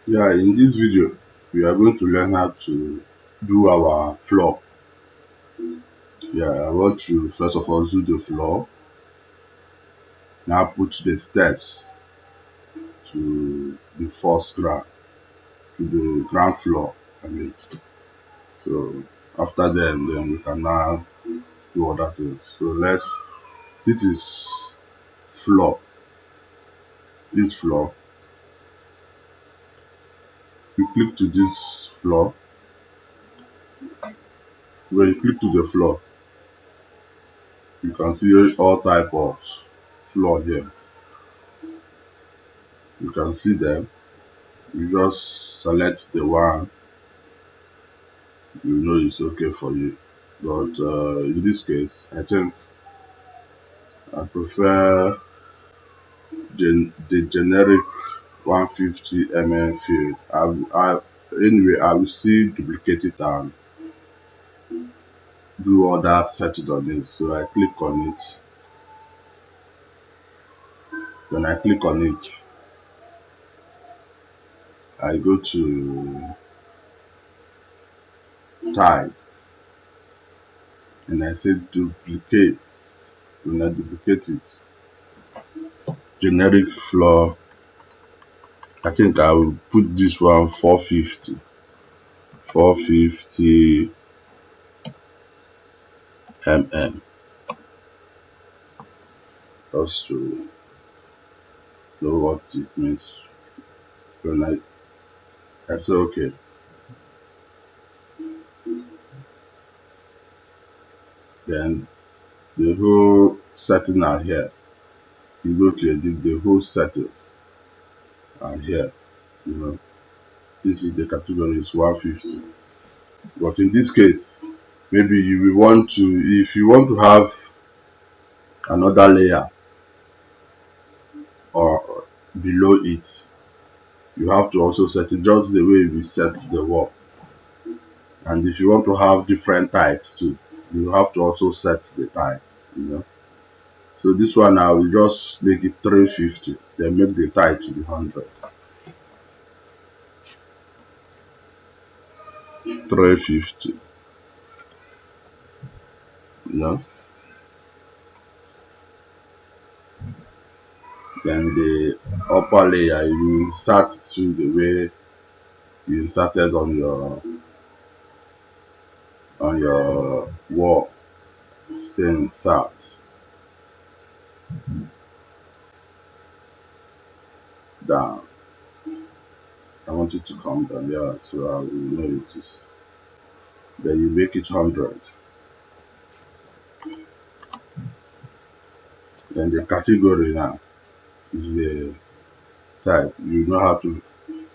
Yeah, in this video we are going to learn how to do our floor. Yeah, I want to first of all do the floor. Now put the steps to the first ground, to the ground floor. I mean, so after then we can now do other things. So this is floor. This floor. You click to this floor. When you click to the floor, you can see all type of floor here. You can see them. You just select the one you know is okay for you. But in this case, I think I prefer the generic 150 field. Anyway, I will still duplicate it and do other setting on it. So I click on it. When I click on it, I go to type and I say duplicate. When I duplicate it, generic floor, I think I will put this one 450 just to know what it means. When I say okay, then the whole setting are here. You go to edit, the whole settings are here. You know, this is the category is 150. But in this case, maybe you will want to, if you want to have another layer or below it, you have to also set it just the way we set the wall. And if you want to have different tiles too, you have to also set the tiles, you know. So this one I will just make it 350, then make the tile to be 100. 350, you know. Then the upper layer you insert to the way you inserted on your wall. Say insert down. I want it to come down, yeah, so I will know it is. Then you make it 100. Then the category now is the type. You know how to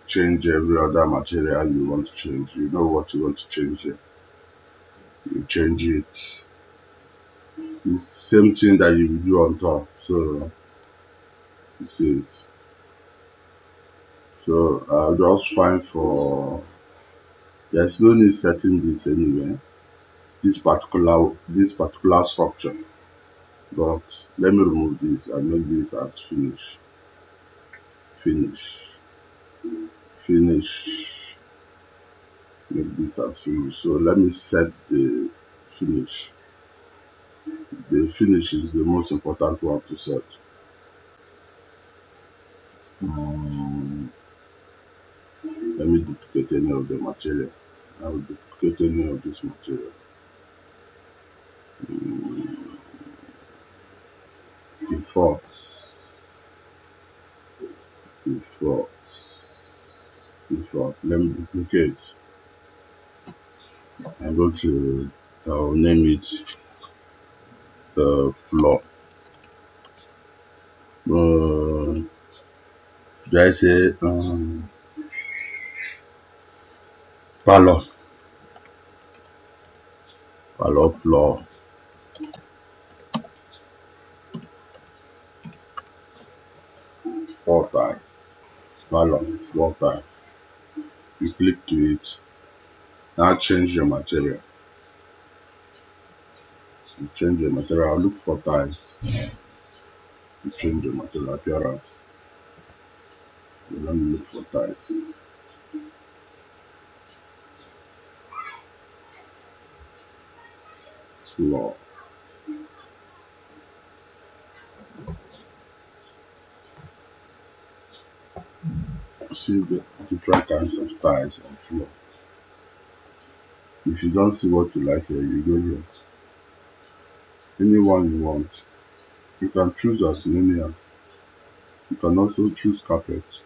change every other material you want to change. You know what you want to change here. You change it. It's the same thing that you do on top. So you see it. So I'll just find for, there's no need setting this anyway. This particular structure. But let me remove this and make this as finish. Make this as finish. So let me set the finish. The finish is the most important one to set. Let me duplicate any of the material. I will duplicate any of this material. Default. Let me duplicate. I go to, I'll name it the floor. Should I say parlor floor. Four tiles. Parlor floor tile. You click to it. Now change your material. You change your material. I'll look for tiles. You change your material appearance. You let me look for tiles. floor. See the different kinds of tiles on floor. If you don't see what you like here, you go here. Any one you want. You can choose as many as. You can also choose carpet.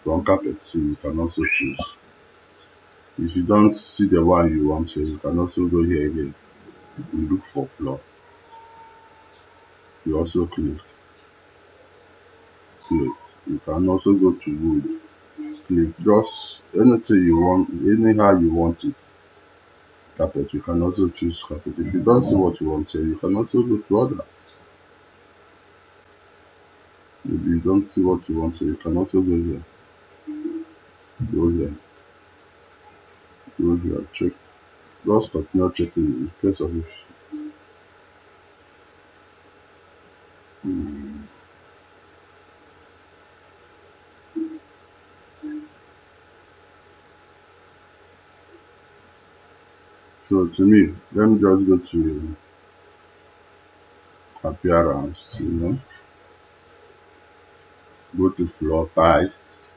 From carpet too, you can also choose. If you don't see the one you want here, you can also go here again. You look for floor. You also click. You can also go to wood. Click. Just anything you want, anyhow you want it. Carpet. You can also choose carpet. If you don't see what you want here, you can also go to others. If you don't see what you want here, you can also go here. Go here. Go here. Check. Just continue checking in case of if. So to me, let me just go to appearance, go to floor tiles.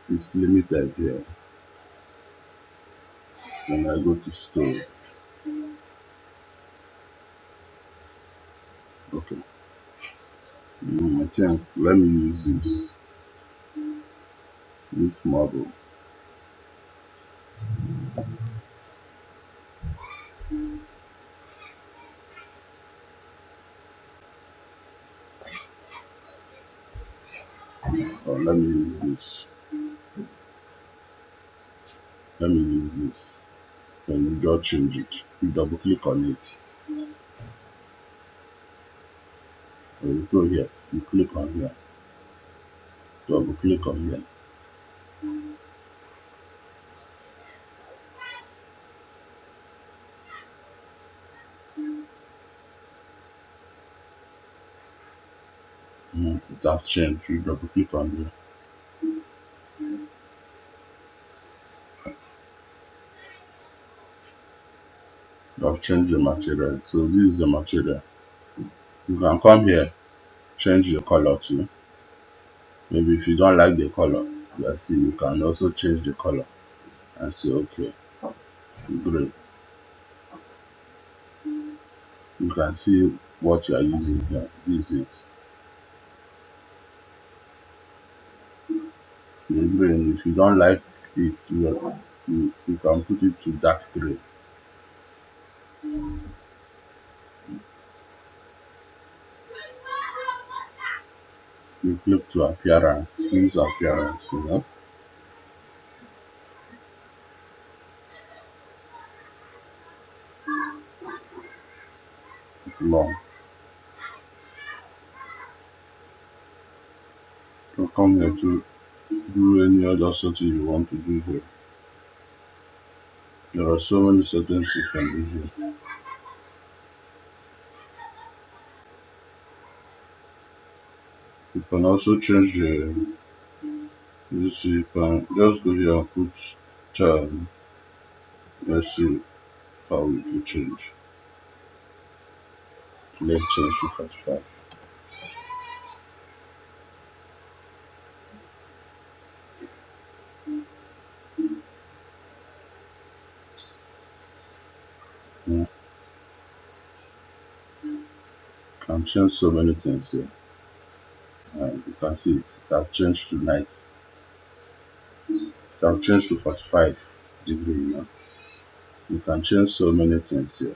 It's limited here. Then I go to stone. Okay. I think let me use this marble. Or let me use this. Let me use this. Then you just change it. You double click on it. Or you go here. You click on here. Double click on here. It has changed. You double click on here. I've changed the material. So this is the material. You can come here, change the color too. Maybe if you don't like the color, you can also change the color and say okay to gray. You can see what you are using here. This is it. The green, if you don't like it, you can put it to dark gray. You click to appearance, use appearance, long. You come here to do any other setting you want to do here. There are so many settings you can do here. You can also change this. You can just go here and put turn. Let's see how it will change. Let's change to 45. You can change so many things here. You can see it has changed to night. It has changed to 45 degree. You can change so many things here.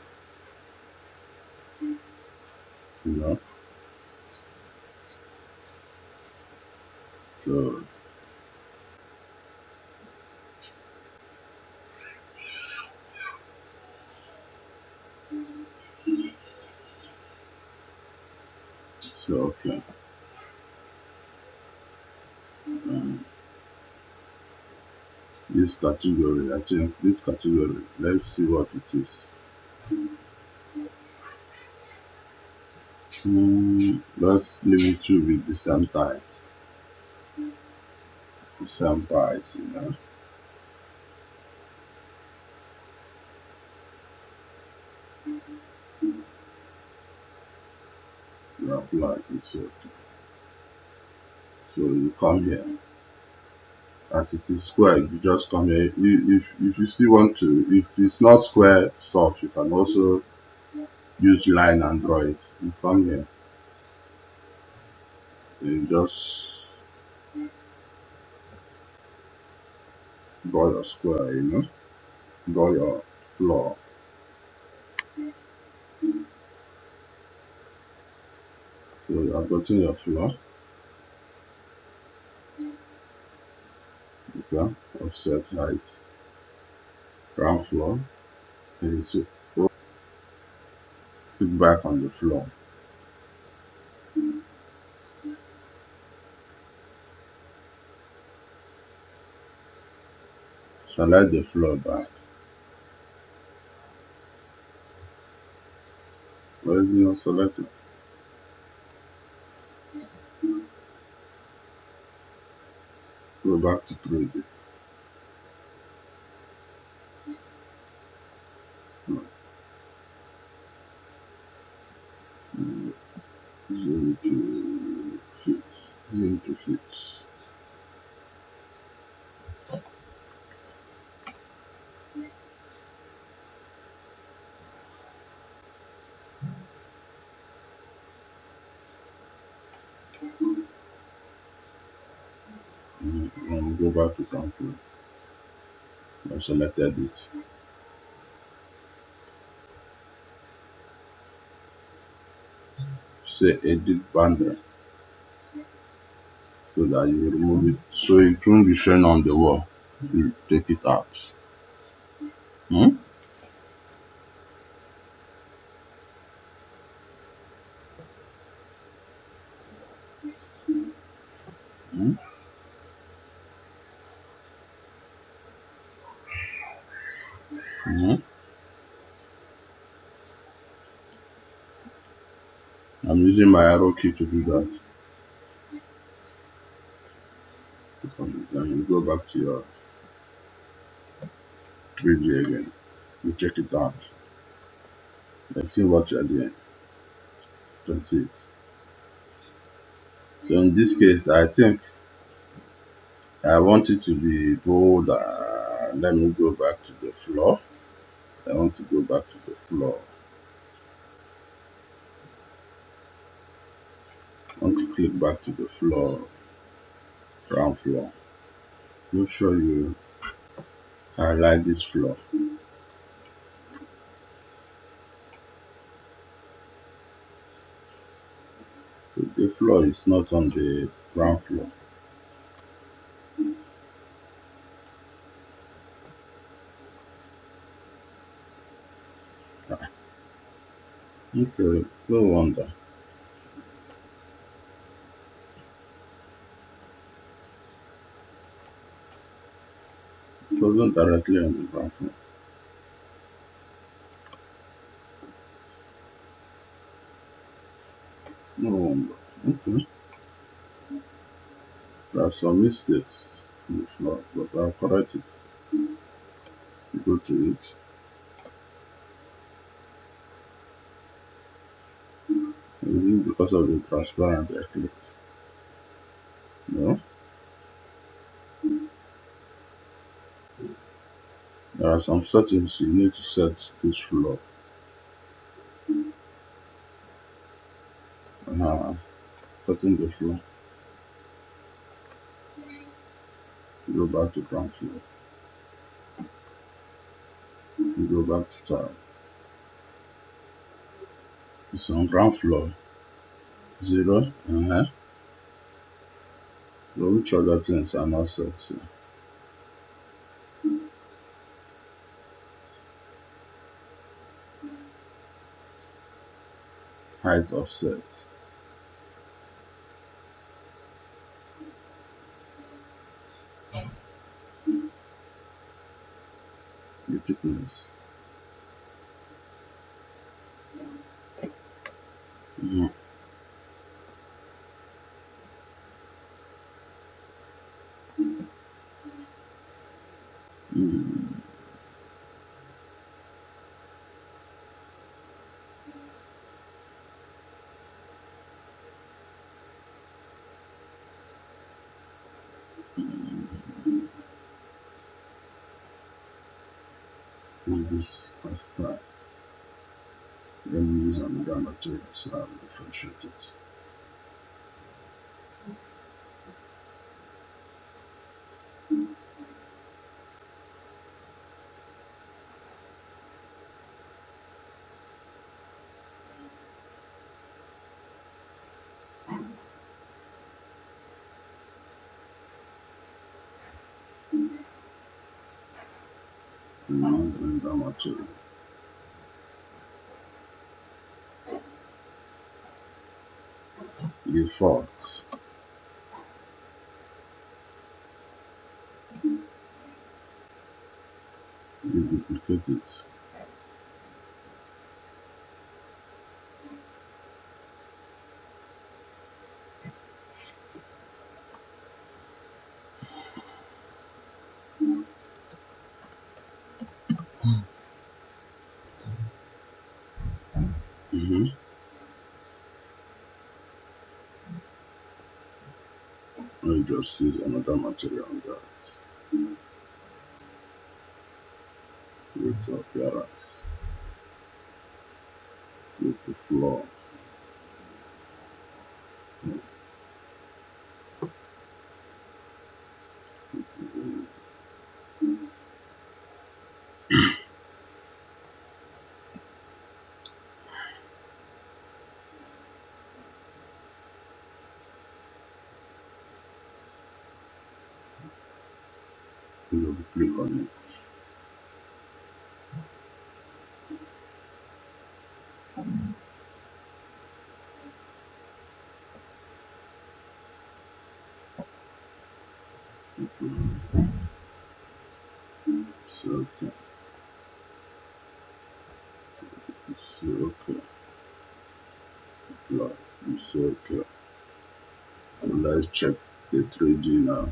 So okay. This category, I think this category, let's see what it is. Let's leave it to with the same ties. The same ties, It's okay. So you come here. As it is square, you just come here. If you still want to, if it's not square stuff, you can also use line and draw it. You come here. You just draw your square, draw your floor. So you have gotten your floor, okay, offset height, ground floor, and so put back on the floor. Select the floor back. Where is it not selected? Go back to 3D. Zoom to fit. Zoom to fit. And go back to ground floor. I selected it. Say edit boundary so that you remove it so it won't be shown on the wall. You take it out. Hmm? Hmm? Hmm? I'm using my arrow key to do that. Then you go back to your 3D again. You check it out. Let's see what you're doing. That's it. So in this case, I think I want it to be bolder. Let me go back to the floor. I want to go back to the floor. I want to click back to the floor, ground floor. Make sure you highlight this floor. The floor is not on the ground floor. Okay, no wonder. It wasn't directly on the ground floor. No wonder. Okay. There are some mistakes in the floor, but I'll correct it. Go to it. Is it because of the transparent I clicked? No. There are some settings you need to set this floor. I've setting the floor. Go back to ground floor. You go back to tile. It's on ground floor. 0. But which other things are not set? So height offset. The thickness. Mm-hmm. Mm-hmm. Use this as start. Then use another material so I will differentiate it. Use another material. The fourth. You duplicate it. I just use another material on that. With appearance. With the floor. You click on it. So okay. So okay. Apply. So okay. So let's check the 3D now.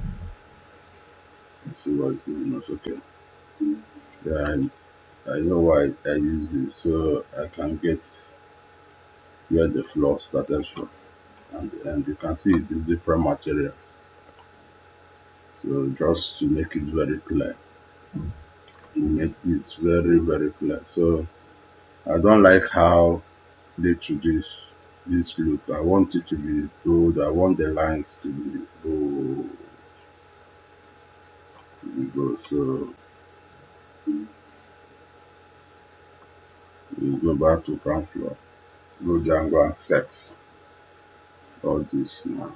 See what's going on. Okay. Yeah, I know why I use this, so I can get where the floor started from. And you can see it is different materials. So just to make it very clear, to make this very, very clear. So I don't like how they do this look. I want it to be bold. I want the lines to be bold. So you go back to ground floor. Go down, go and set all this now.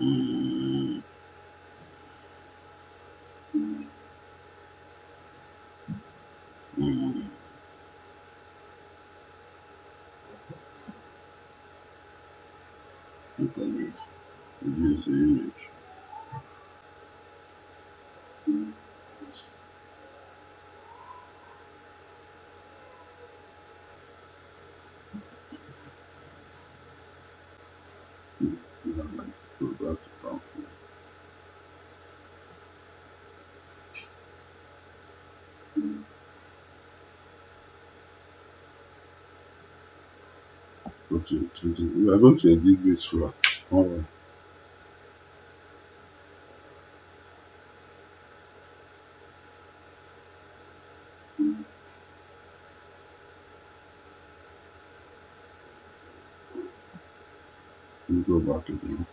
Mm. Mm. Look at this. Use the image. Go back to ground floor. Go to 3D. We are going to edit this floor. Alright. We go back again.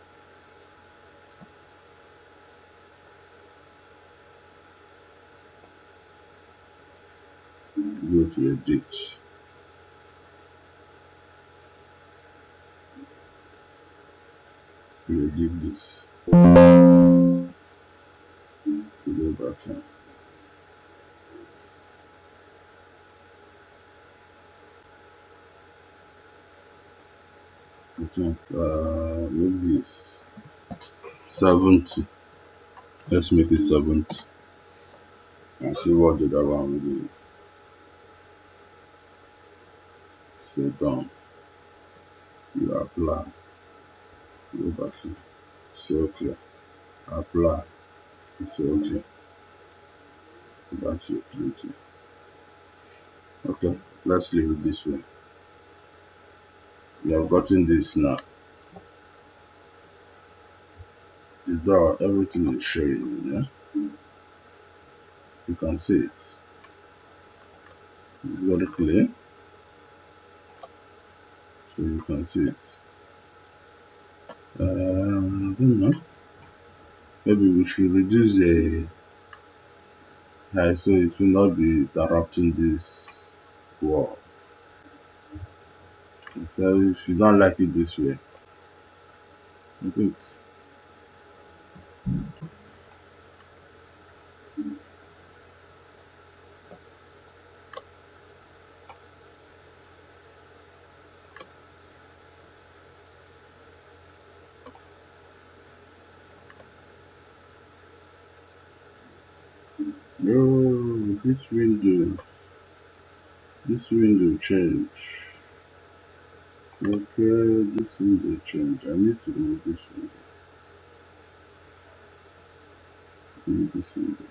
Go to edit. We edit this. We go back here. I think make this 70. Let's make it 70 and see what the other one will do. Say done. You apply. Go back here. Say okay. Apply. Say okay. Go back to your 3D. Okay, let's leave it this way. We have gotten this now. door, everything is showing, you can see it. It's very clear, so you can see it. I don't know, maybe we should reduce the height so it will not be interrupting this wall. So if you don't like it this way, good. No, this window change. Okay, this window change. I need to remove this window. Remove this window.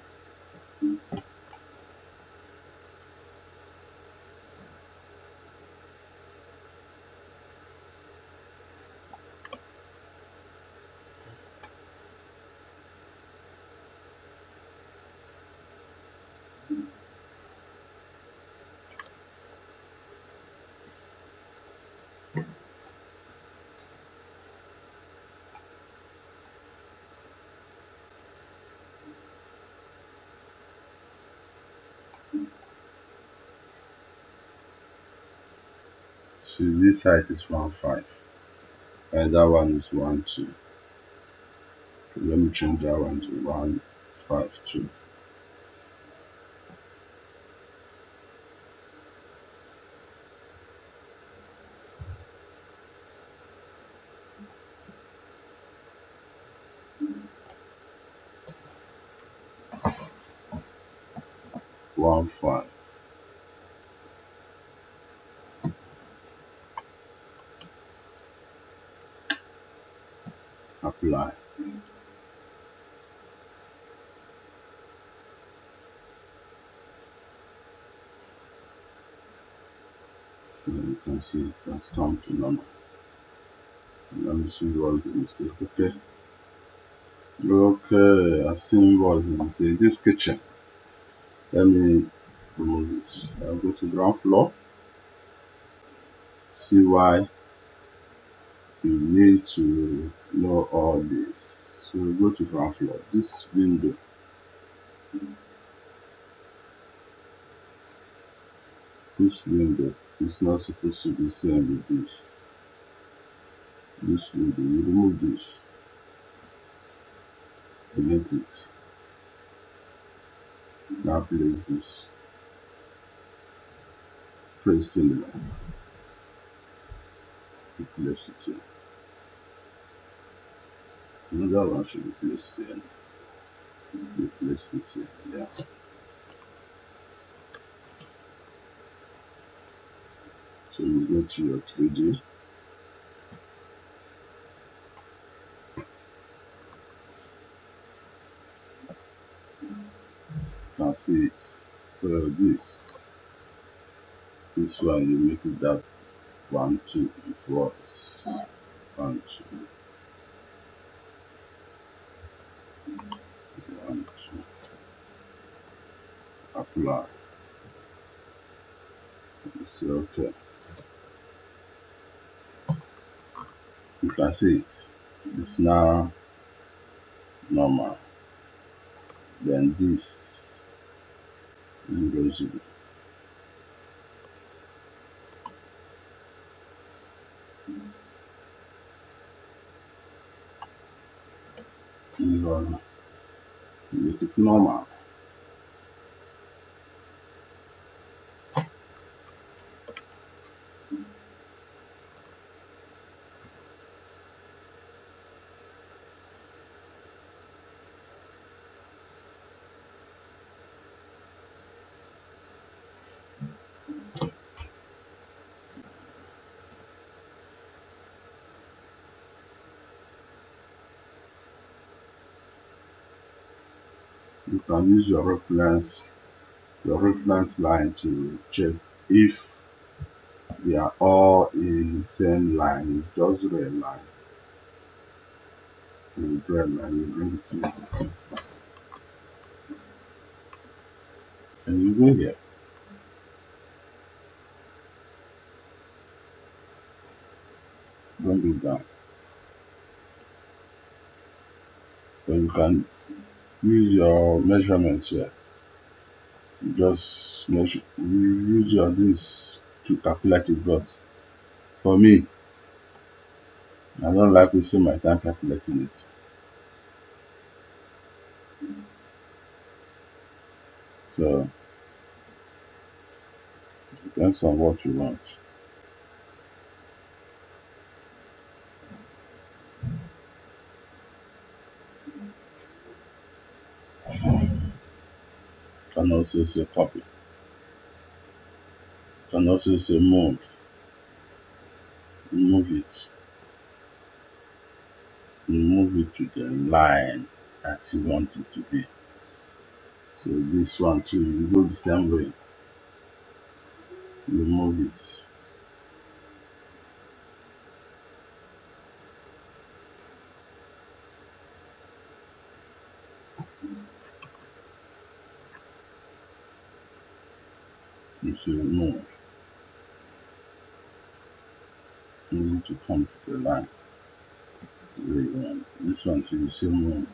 So this height is 1.5, and that one is 1.2. Let me change that one to 1.52. One five. Apply. And you can see it has come to normal. Let me see what's the mistake. Okay, I've seen what's the mistake. This kitchen. Let me remove it. I'll go to ground floor. See why you need to know all this. So we go to ground floor. This window is not supposed to be same with this. This window, you remove this, delete it. Now place this, press similar, replace it here. Another one should be placed here. Replace it here. Yeah. So you go to your 3D. You can see it. So this one you make it that 1, 2. It works. 1, 2. 1, 2. Apply. So okay. You can see it. It's now normal. Then this is going to be even make it normal. You can use your reference line to check if they are all in same line. Just draw a line. You draw a line, you bring it here. And you go here. Bring it down. Then you can use your measurements here. You just measure, you use your this to calculate it, but for me, I don't like wasting my time calculating it. So depends on what you want. You can also say copy. You can also say move. Move it. You move it to the line as you want it to be. So this one too, you go the same way. You move it. You say move. You need to come to the line the way you want. This one too, you say move.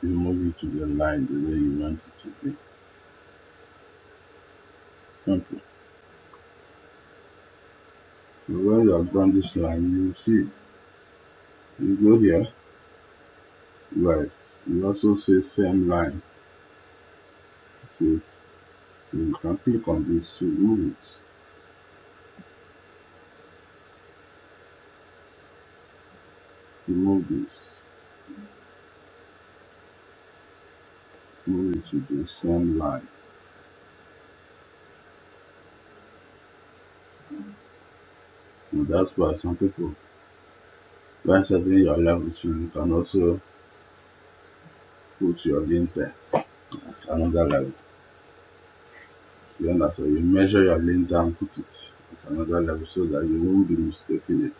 You move it to the line the way you want it to be. Simple. So when you have drawn this line, you see, you go here, right. You also say same line. See it. So you can click on this to move it. Remove this. Move it to the same line. And that's why some people, when setting your level two, you can also put your linter as another level. You understand? You measure your linter and put it at another level so that you won't be mistaking it.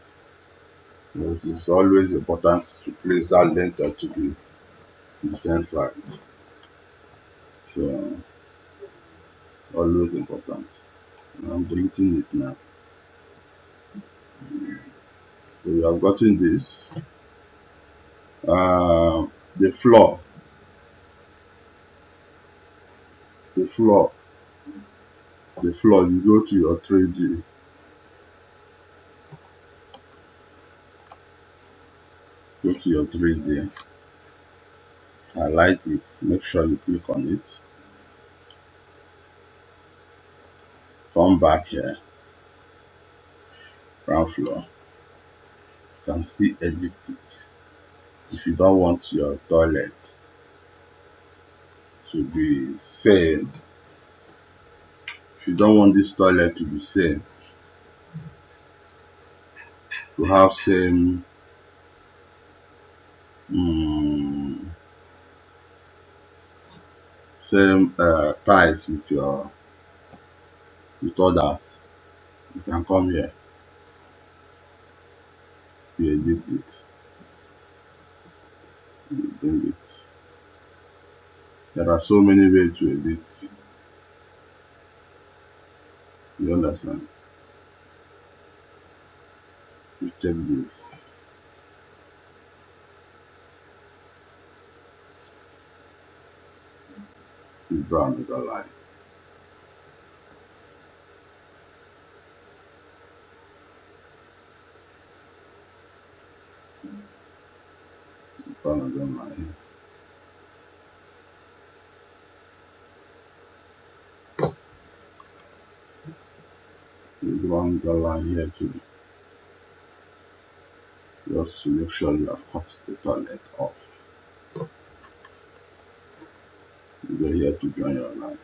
Because it's always important to place that linter to be the same size. So it's always important. I'm deleting it now. So you have gotten this. The floor. The floor. The floor. You go to your 3D. Go to your 3D. Highlight it. Make sure you click on it. Come back here. Ground floor. You can see edit it. If you don't want your toilet to be same, if you don't want this toilet to be same, to have same price with others, you can come here. You edit it. You bring it. There are so many ways to edit. You understand? You check this. You draw another line. You draw another line. You draw another line here too. Just to make sure you have cut the toilet off. You go here to join your line.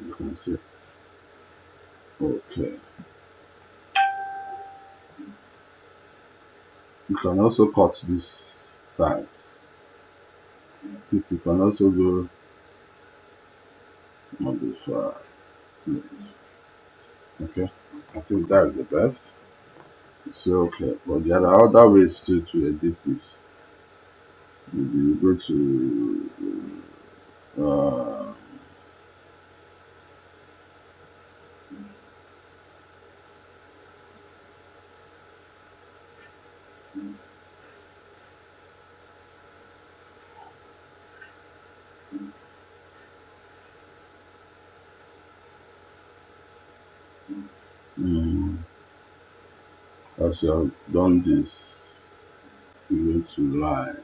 You can see. Okay. You can also cut these tiles. You can also go modify place. Okay, I think that's the best. So okay, but there are other ways still to edit this. Maybe you go to uh, mm, as you have done this, you go to line.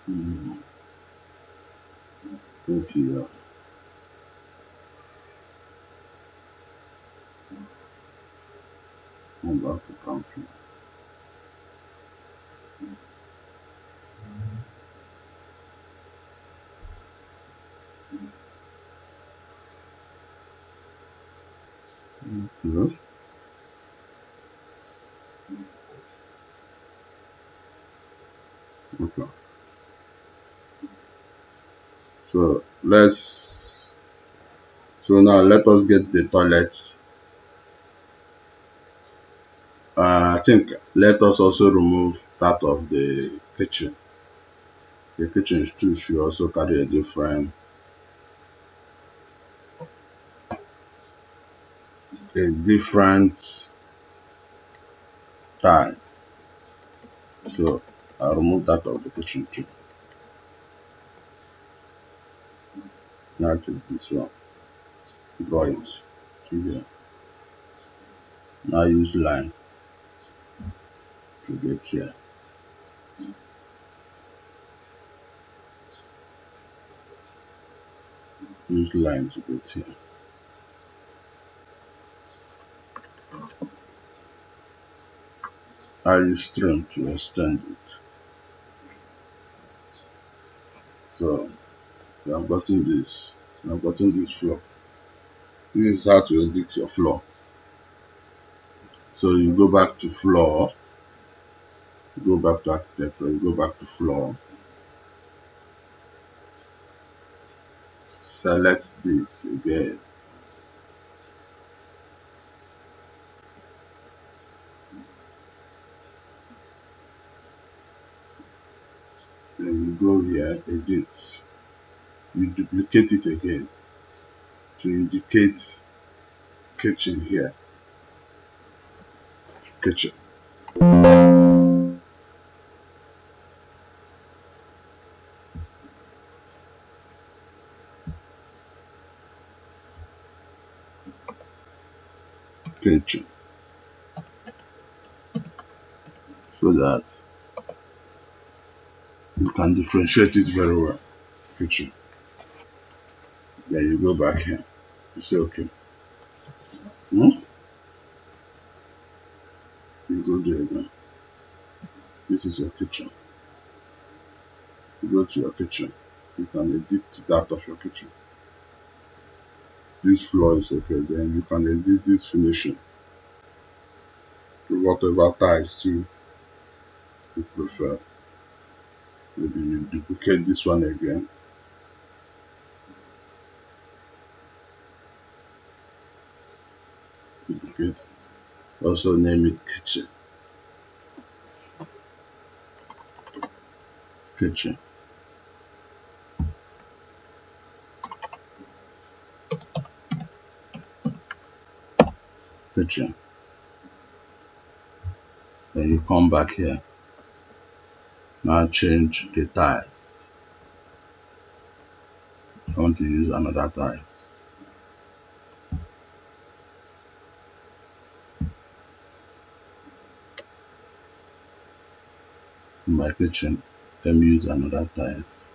Mm, okay, yeah. Come back to pamphlet. Yes. Okay. So let's. So now let us get the toilet. I think let us also remove that of the kitchen. The kitchen too should also carry a different tiles. So I'll remove that of the kitchen too. Now take this one, draw it to here. Now use line to get here. Use line to get here. I use string to extend it. So we have gotten this. We have gotten this floor. This is how to edit your floor. So you go back to floor, go back to architecture, you go back to floor, select this again. Then you go here, edit. You duplicate it again to indicate kitchen here. Kitchen. Kitchen. So that you can differentiate it very well. Kitchen. Then you go back here. You say okay. Hmm? You go there again. This is your kitchen. You go to your kitchen. You can edit that of your kitchen. This floor is okay. Then you can edit this finishing to whatever tiles you prefer. Maybe you duplicate this one again. Duplicate. Also name it kitchen. Kitchen. Kitchen. Then you come back here. Now change the tiles. I want to use another tiles. In my kitchen, let me use another tiles.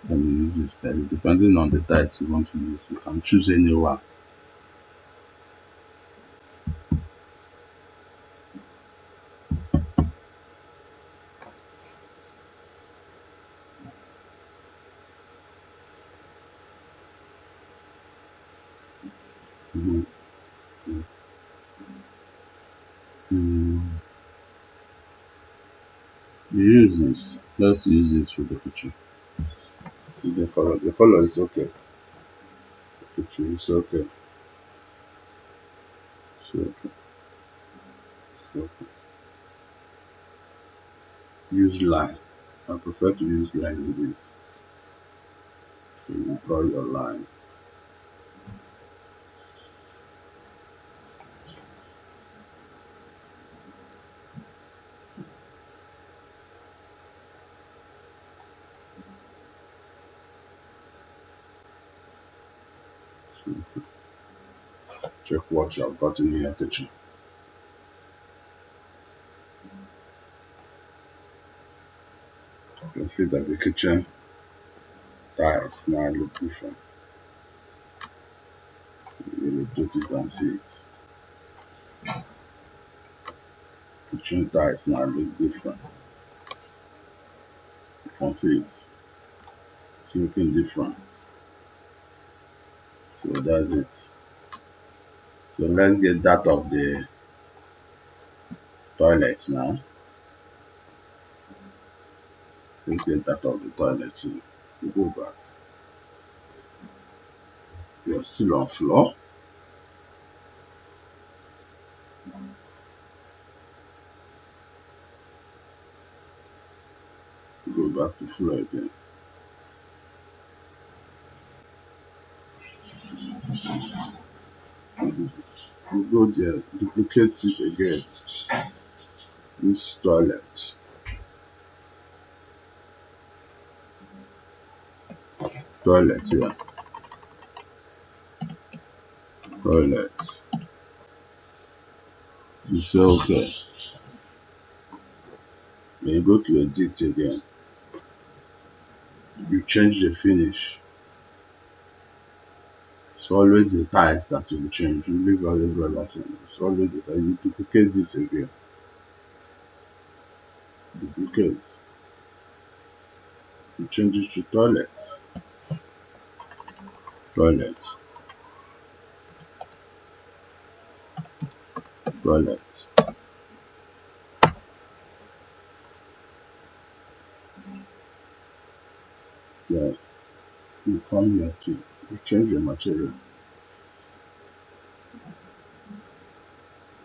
Let me use this tiles. Depending on the tiles you want to use, you can choose any one. Mm-hmm. Mm. You use this. Let's use this for the picture. The color is okay. The picture is okay. It's okay. It's okay. Use line. I prefer to use line in this. So you draw your line. So you check what you have gotten in your kitchen. You can see that the kitchen tiles now look different. You rotate it and see it. Kitchen tiles now look different. You can see it. It's looking different. So that's it. So let's get that of the toilet now. Let's get that of the toilet. So you go back. You're still on floor. You go back to floor again. You go there, duplicate it again. This toilet. Toilet here. Toilet. You say okay. Then you go to edit again. You change the finish. It's always the tiles that you will change. You leave every other thing. It's always the tiles. You duplicate this again. Duplicate. You change it to toilet. Toilet. Toilet. Yeah. You come here too. You change your material.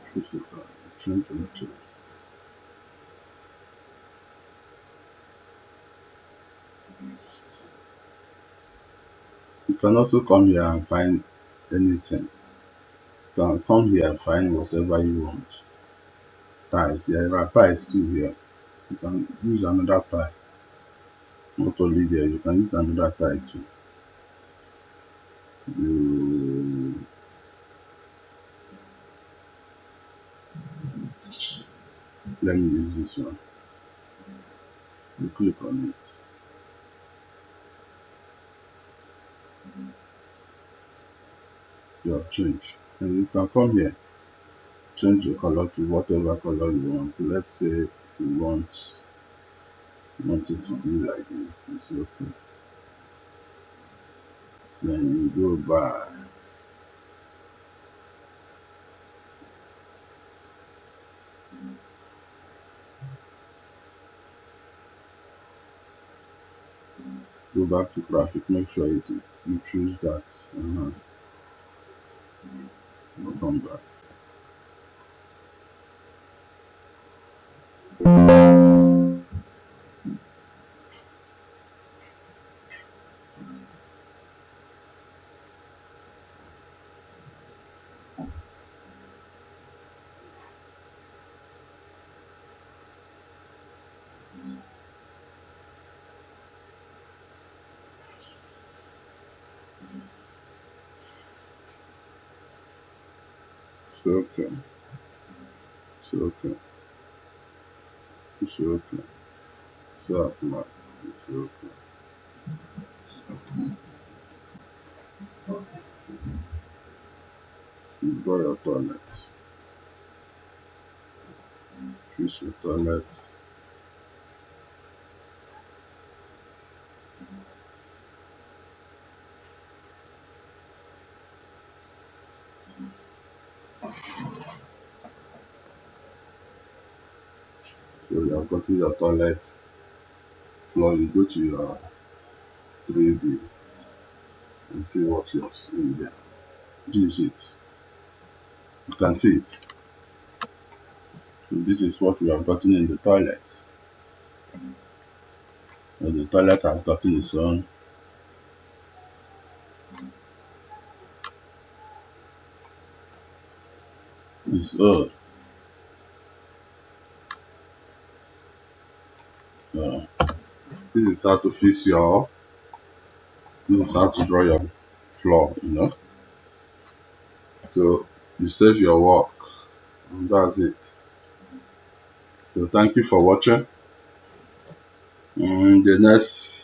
Physical. You change the material. You can also come here and find anything. You can come here and find whatever you want. Tiles. There are tiles too here. You can use another tile. Not only there, you can use another tile too. You let me use this one. You click on it. You have changed. And you can come here, change the color to whatever color you want. Let's say you want it to be like this. It's okay. Then you go back. Go back to graphic. Make sure you choose that. Come back. It's okay. It's okay. It's okay. It's okay. It's okay. You draw your toilet. Choose your toilet. So you have gotten your toilet floor, you go to your 3D and see what you have seen there. This is it. You can see it. So this is what we have gotten in the toilet. And the toilet has gotten its own its own uh, this is how to fix your, this is how to draw your floor, you know. So you save your work and that's it. So thank you for watching. In the next